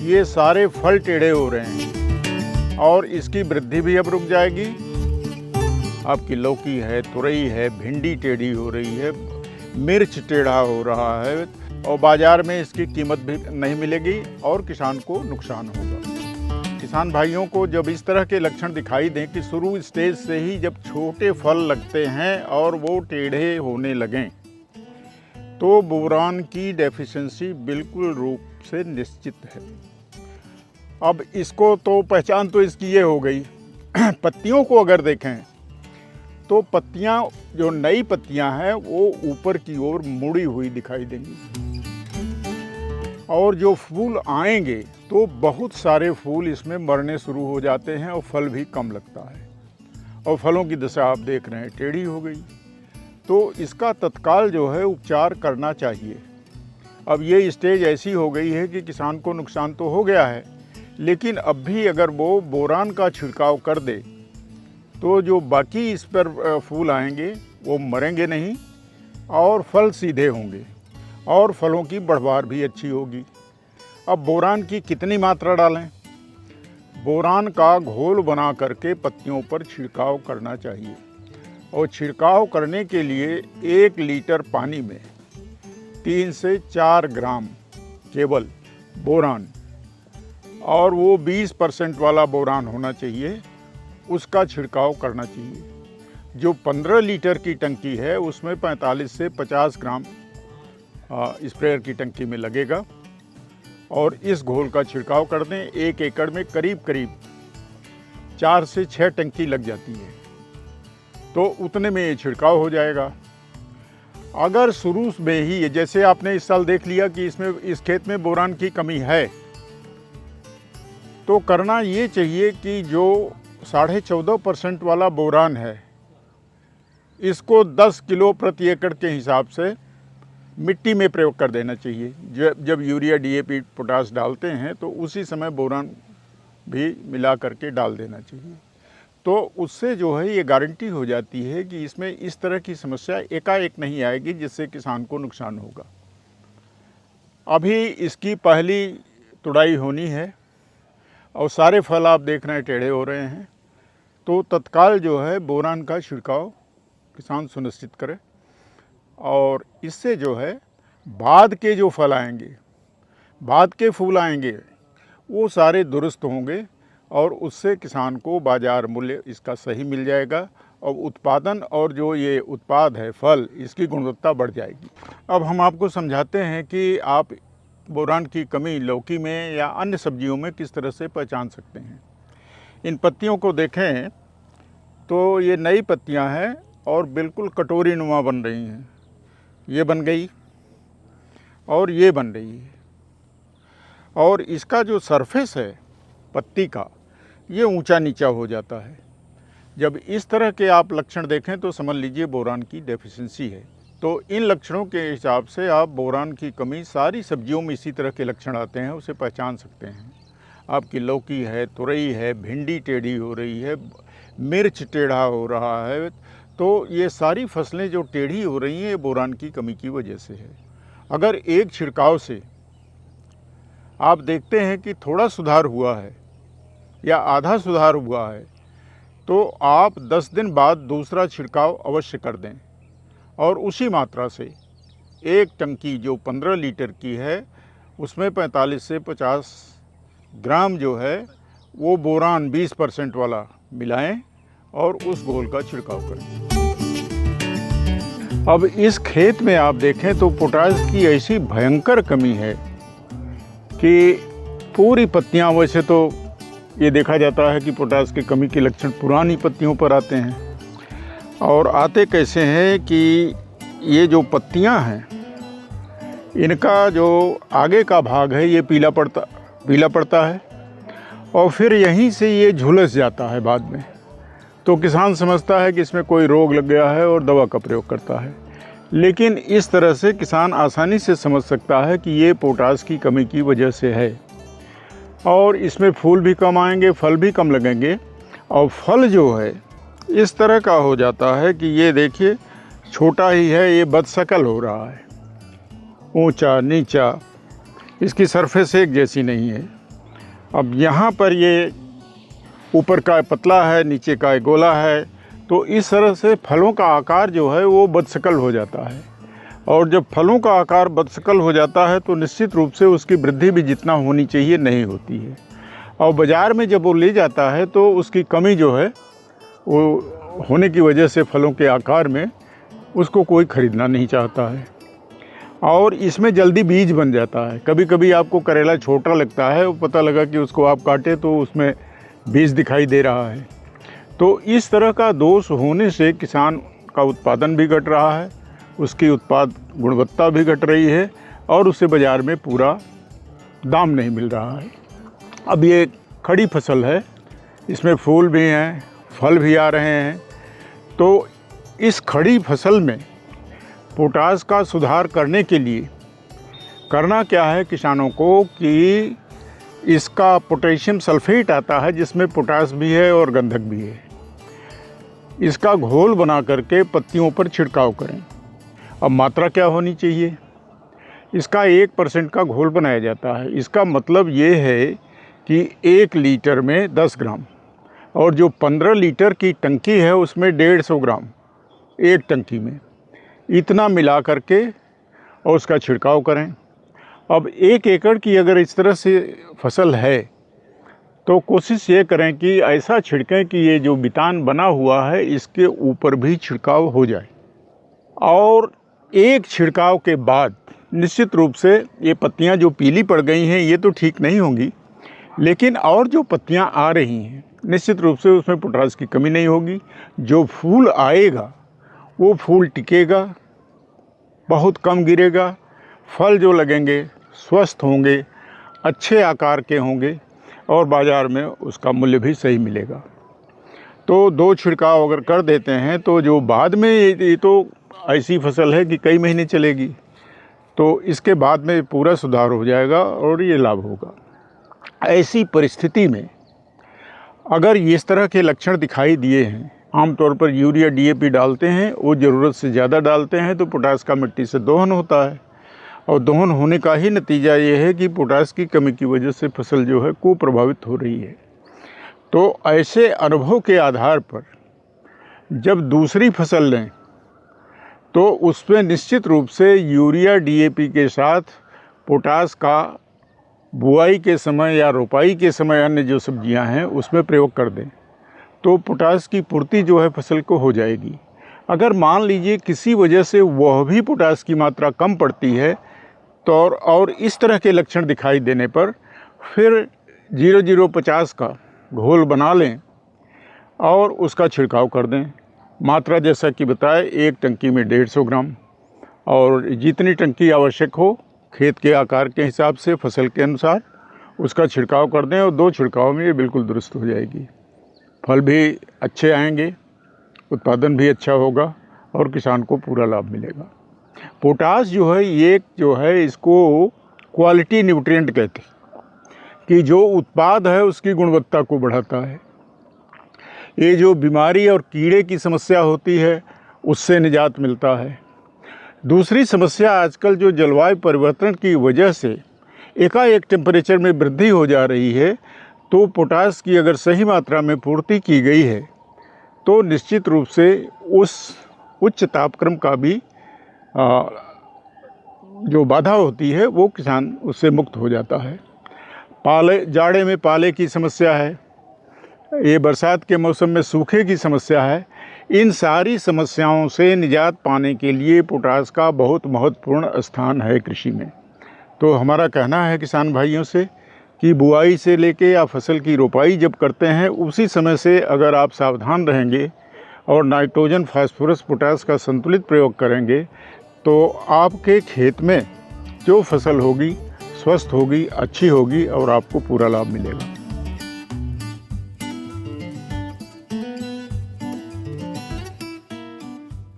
ये सारे फल टेढ़े हो रहे हैं और इसकी वृद्धि भी अब रुक जाएगी। आपकी लौकी है, तुरई है, भिंडी टेढ़ी हो रही है, मिर्च टेढ़ा हो रहा है और बाज़ार में इसकी कीमत भी नहीं मिलेगी और किसान को नुकसान होगा। किसान भाइयों को जब इस तरह के लक्षण दिखाई दें कि शुरू स्टेज से ही जब छोटे फल लगते हैं और वो टेढ़े होने लगें, तो बोरान की डेफिशिएंसी बिल्कुल रूप से निश्चित है। अब इसको तो पहचान तो इसकी ये हो गई। पत्तियों को अगर देखें तो पत्तियां, जो नई पत्तियां हैं वो ऊपर की ओर मुड़ी हुई दिखाई देंगी और जो फूल आएंगे तो बहुत सारे फूल इसमें मरने शुरू हो जाते हैं और फल भी कम लगता है और फलों की दशा आप देख रहे हैं टेढ़ी हो गई। तो इसका तत्काल जो है उपचार करना चाहिए। अब ये स्टेज ऐसी हो गई है कि किसान को नुकसान तो हो गया है, लेकिन अब भी अगर वो बोरान का छिड़काव कर दे तो जो बाकी इस पर फूल आएंगे वो मरेंगे नहीं और फल सीधे होंगे और फलों की बढ़वार भी अच्छी होगी। अब बोरान की कितनी मात्रा डालें? बोरान का घोल बना करके पत्तियों पर छिड़काव करना चाहिए और छिड़काव करने के लिए 1 लीटर पानी में 3 से 4 ग्राम केवल बोरान, और वो 20% वाला बोरान होना चाहिए, उसका छिड़काव करना चाहिए। जो 15 लीटर की टंकी है उसमें 45 से 50 ग्राम स्प्रेयर की टंकी में लगेगा और इस घोल का छिड़काव कर दें। 1 एकड़ में करीब करीब 4 से 6 टंकी लग जाती है, तो उतने में ये छिड़काव हो जाएगा। अगर शुरू में ही, जैसे आपने इस साल देख लिया कि इस खेत में बोरान की कमी है, तो करना ये चाहिए कि जो 14.5% वाला बोरान है इसको 10 किलो प्रति एकड़ के हिसाब से मिट्टी में प्रयोग कर देना चाहिए। जब यूरिया, डीएपी, पोटास डालते हैं तो उसी समय बोरान भी मिला करके डाल देना चाहिए। तो उससे जो है ये गारंटी हो जाती है कि इसमें इस तरह की समस्या एकाएक नहीं आएगी जिससे किसान को नुकसान होगा। अभी इसकी पहली तुड़ाई होनी है और सारे फल आप देख रहे हैं टेढ़े हो रहे हैं, तो तत्काल जो है बोरान का छिड़काव किसान सुनिश्चित करे और इससे जो है बाद के जो फल आएंगे, बाद के फूल आएंगे, वो सारे दुरुस्त होंगे और उससे किसान को बाज़ार मूल्य इसका सही मिल जाएगा और उत्पादन और जो ये उत्पाद है फल, इसकी गुणवत्ता बढ़ जाएगी। अब हम आपको समझाते हैं कि आप बोरान की कमी लौकी में या अन्य सब्जियों में किस तरह से पहचान सकते हैं। इन पत्तियों को देखें तो ये नई पत्तियां हैं और बिल्कुल कटोरी नुमा बन रही हैं। ये बन गई और ये बन रही है और इसका जो सरफेस है पत्ती का, ये ऊंचा नीचा हो जाता है। जब इस तरह के आप लक्षण देखें तो समझ लीजिए बोरान की डेफिशिएंसी है। तो इन लक्षणों के हिसाब से आप बोरान की कमी, सारी सब्जियों में इसी तरह के लक्षण आते हैं, उसे पहचान सकते हैं। आपकी लौकी है, तुरई है, भिंडी टेढ़ी हो रही है, मिर्च टेढ़ा हो रहा है, तो ये सारी फसलें जो टेढ़ी हो रही हैं ये बोरान की कमी की वजह से है। अगर एक छिड़काव से आप देखते हैं कि थोड़ा सुधार हुआ है या आधा सुधार हुआ है, तो आप 10 दिन बाद दूसरा छिड़काव अवश्य कर दें और उसी मात्रा से एक टंकी जो 15 लीटर की है उसमें 45 से 50 ग्राम जो है वो बोरान 20% वाला मिलाएं और उस घोल का छिड़काव करें। अब इस खेत में आप देखें तो पोटाश की ऐसी भयंकर कमी है कि पूरी पत्तियां, वैसे तो ये देखा जाता है कि पोटाश की कमी के लक्षण पुरानी पत्तियों पर आते हैं और आते कैसे हैं कि ये जो पत्तियां हैं इनका जो आगे का भाग है ये पीला पड़ता है और फिर यहीं से ये झुलस जाता है बाद में। तो किसान समझता है कि इसमें कोई रोग लग गया है और दवा का प्रयोग करता है, लेकिन इस तरह से किसान आसानी से समझ सकता है कि ये पोटाश की कमी की वजह से है और इसमें फूल भी कम आएंगे, फल भी कम लगेंगे और फल जो है इस तरह का हो जाता है कि ये देखिए छोटा ही है, ये बदशकल हो रहा है, ऊंचा नीचा, इसकी सरफेस एक जैसी नहीं है। अब यहाँ पर ये ऊपर का पतला है, नीचे का गोला है, तो इस तरह से फलों का आकार जो है वो बदशकल हो जाता है। और जब फलों का आकार बदशकल हो जाता है तो निश्चित रूप से उसकी वृद्धि भी जितना होनी चाहिए नहीं होती है, और बाज़ार में जब वो ले जाता है तो उसकी कमी जो है वो होने की वजह से फलों के आकार में उसको कोई ख़रीदना नहीं चाहता है, और इसमें जल्दी बीज बन जाता है। कभी कभी आपको करेला छोटा लगता है, वो पता लगा कि उसको आप काटे तो उसमें बीज दिखाई दे रहा है। तो इस तरह का दोष होने से किसान का उत्पादन भी घट रहा है, उसकी उत्पाद गुणवत्ता भी घट रही है, और उसे बाज़ार में पूरा दाम नहीं मिल रहा है। अब ये खड़ी फसल है, इसमें फूल भी हैं, फल भी आ रहे हैं, तो इस खड़ी फसल में पोटाश का सुधार करने के लिए करना क्या है किसानों को कि इसका पोटेशियम सल्फेट आता है जिसमें पोटाश भी है और गंधक भी है, इसका घोल बना करके पत्तियों पर छिड़काव करें। अब मात्रा क्या होनी चाहिए, इसका 1% का घोल बनाया जाता है। इसका मतलब ये है कि 1 लीटर में 10 ग्राम, और जो 15 लीटर की टंकी है उसमें 150 ग्राम एक टंकी में, इतना मिला करके और उसका छिड़काव करें। अब 1 एकड़ की अगर इस तरह से फसल है तो कोशिश ये करें कि ऐसा छिड़कें कि ये जो बितान बना हुआ है इसके ऊपर भी छिड़काव हो जाए, और एक छिड़काव के बाद निश्चित रूप से ये पत्तियां जो पीली पड़ गई हैं ये तो ठीक नहीं होंगी, लेकिन और जो पत्तियां आ रही हैं निश्चित रूप से उसमें पोटाश की कमी नहीं होगी। जो फूल आएगा वो फूल टिकेगा, बहुत कम गिरेगा, फल जो लगेंगे स्वस्थ होंगे, अच्छे आकार के होंगे, और बाज़ार में उसका मूल्य भी सही मिलेगा। तो 2 छिड़काव अगर कर देते हैं तो जो बाद में ये तो ऐसी फसल है कि कई महीने चलेगी, तो इसके बाद में पूरा सुधार हो जाएगा और ये लाभ होगा। ऐसी परिस्थिति में अगर इस तरह के लक्षण दिखाई दिए हैं, आमतौर पर यूरिया DAP डालते हैं, वो ज़रूरत से ज़्यादा डालते हैं तो पोटाश का मिट्टी से दोहन होता है, और दोहन होने का ही नतीजा ये है कि पोटाश की कमी की वजह से फसल जो है कुप्रभावित हो रही है। तो ऐसे अनुभव के आधार पर जब दूसरी फसल लें तो उसमें निश्चित रूप से यूरिया DAP के साथ पोटाश का बुआई के समय या रोपाई के समय अन्य जो सब्जियां हैं उसमें प्रयोग कर दें तो पोटाश की पूर्ति जो है फसल को हो जाएगी। अगर मान लीजिए किसी वजह से वह भी पोटाश की मात्रा कम पड़ती है तो और इस तरह के लक्षण दिखाई देने पर फिर 0050 का घोल बना लें और उसका छिड़काव कर दें। मात्रा जैसा कि बताए 1 टंकी में 150 ग्राम, और जितनी टंकी आवश्यक हो खेत के आकार के हिसाब से फसल के अनुसार उसका छिड़काव कर दें, और 2 छिड़काव में ये बिल्कुल दुरुस्त हो जाएगी। फल भी अच्छे आएंगे, उत्पादन भी अच्छा होगा और किसान को पूरा लाभ मिलेगा। पोटाश जो है ये जो है इसको क्वालिटी न्यूट्रिएंट कहते हैं कि जो उत्पाद है उसकी गुणवत्ता को बढ़ाता है। ये जो बीमारी और कीड़े की समस्या होती है उससे निजात मिलता है। दूसरी समस्या आजकल जो जलवायु परिवर्तन की वजह से एकाएक टेम्परेचर में वृद्धि हो जा रही है, तो पोटाश की अगर सही मात्रा में पूर्ति की गई है तो निश्चित रूप से उस उच्च तापक्रम का भी जो बाधा होती है वो किसान उससे मुक्त हो जाता है। पाले जाड़े में पाले की समस्या है, ये बरसात के मौसम में सूखे की समस्या है। इन सारी समस्याओं से निजात पाने के लिए पोटाश का बहुत महत्वपूर्ण स्थान है कृषि में। तो हमारा कहना है किसान भाइयों से कि बुआई से लेके या फसल की रोपाई जब करते हैं उसी समय से अगर आप सावधान रहेंगे और नाइट्रोजन, फास्फोरस, पोटाश का संतुलित प्रयोग करेंगे तो आपके खेत में जो फसल होगी स्वस्थ होगी, अच्छी होगी और आपको पूरा लाभ मिलेगा।